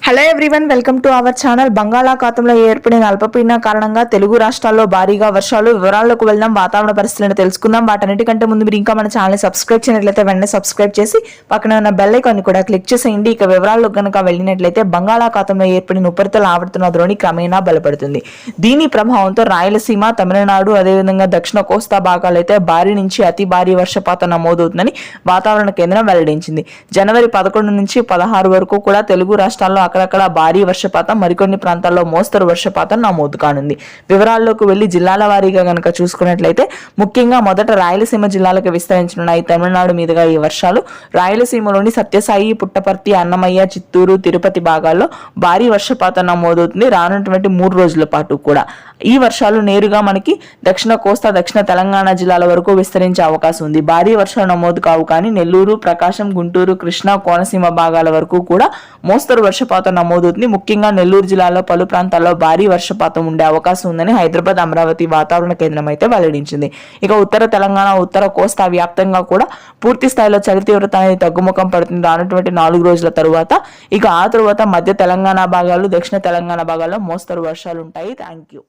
Hello everyone, welcome to our channel. బంగాళాఖాతంలో ఏర్పడిన అల్పపీడనం కారణంగా తెలుగు రాష్ట్రాల్లో భారీగా వర్షాలు. వివరాల్లోకి వెళ్దాం, వాతావరణ పరిస్థితులను తెలుసుకుందాం. వాటన్నిటికంటే ముందు మీరు ఇంకా మన ఛానల్ సబ్స్క్రైబ్ చేయనట్లయితే వెంటనే సబ్స్క్రైబ్ చేసి పక్కన ఉన్న బెల్ ఐకాన్ కూడా క్లిక్ చేసేయండి. ఇక వివరాల్లో కనుక వెళ్ళినట్లయితే బంగాళాఖాతంలో ఏర్పడిన ఉపరితల ఆవర్తన ద్రోణి క్రమేణా బలపడుతుంది. దీని ప్రభావంతో రాయలసీమ, తమిళనాడు, అదేవిధంగా దక్షిణ కోస్తా భాగాలు అయితే భారీ నుంచి అతి భారీ వర్షపాతం నమోదవుతుందని వాతావరణ కేంద్రం వెల్లడించింది. జనవరి 11 నుంచి 16 వరకు కూడా తెలుగు రాష్ట్రాల్లో అక్కడక్కడ భారీ వర్షపాతం, మరికొన్ని ప్రాంతాల్లో మోస్తరు వర్షపాతం నమోదు కానుంది. వివరాల్లోకి వెళ్లి జిల్లాల వారీగా గనక చూసుకున్నట్లయితే ముఖ్యంగా మొదట రాయలసీమ జిల్లాలకు విస్తరించనున్నాయి. తమిళనాడు మీదుగా ఈ వర్షాలు రాయలసీమలోని సత్యసాయి, పుట్టపర్తి, అన్నమయ్య, చిత్తూరు, తిరుపతి భాగాల్లో భారీ వర్షపాతం నమోదవుతుంది. రానున్నటువంటి 3 రోజుల పాటు కూడా ఈ వర్షాలు నేరుగా మనకి దక్షిణ కోస్తా, దక్షిణ తెలంగాణ జిల్లాల వరకు విస్తరించే అవకాశం ఉంది. భారీ వర్షాలు నమోదు కావు కానీ నెల్లూరు, ప్రకాశం, గుంటూరు, కృష్ణా, కోనసీమ భాగాల వరకు కూడా మోస్తరు వర్షపాతం నమోదవుతుంది. ముఖ్యంగా నెల్లూరు జిల్లాలో పలు ప్రాంతాల్లో భారీ వర్షపాతం ఉండే అవకాశం ఉందని హైదరాబాద్, అమరావతి వాతావరణ కేంద్రం అయితే వెల్లడించింది. ఇక ఉత్తర తెలంగాణ, ఉత్తర కోస్తా వ్యాప్తంగా కూడా పూర్తి స్థాయిలో చలి తీవ్రత అనేది తగ్గుముఖం పడుతుంది రానున్నటువంటి 4 రోజుల తరువాత. ఇక ఆ తరువాత మధ్య తెలంగాణ భాగాలు, దక్షిణ తెలంగాణ భాగాల్లో మోస్తరు వర్షాలు ఉంటాయి. Thank you.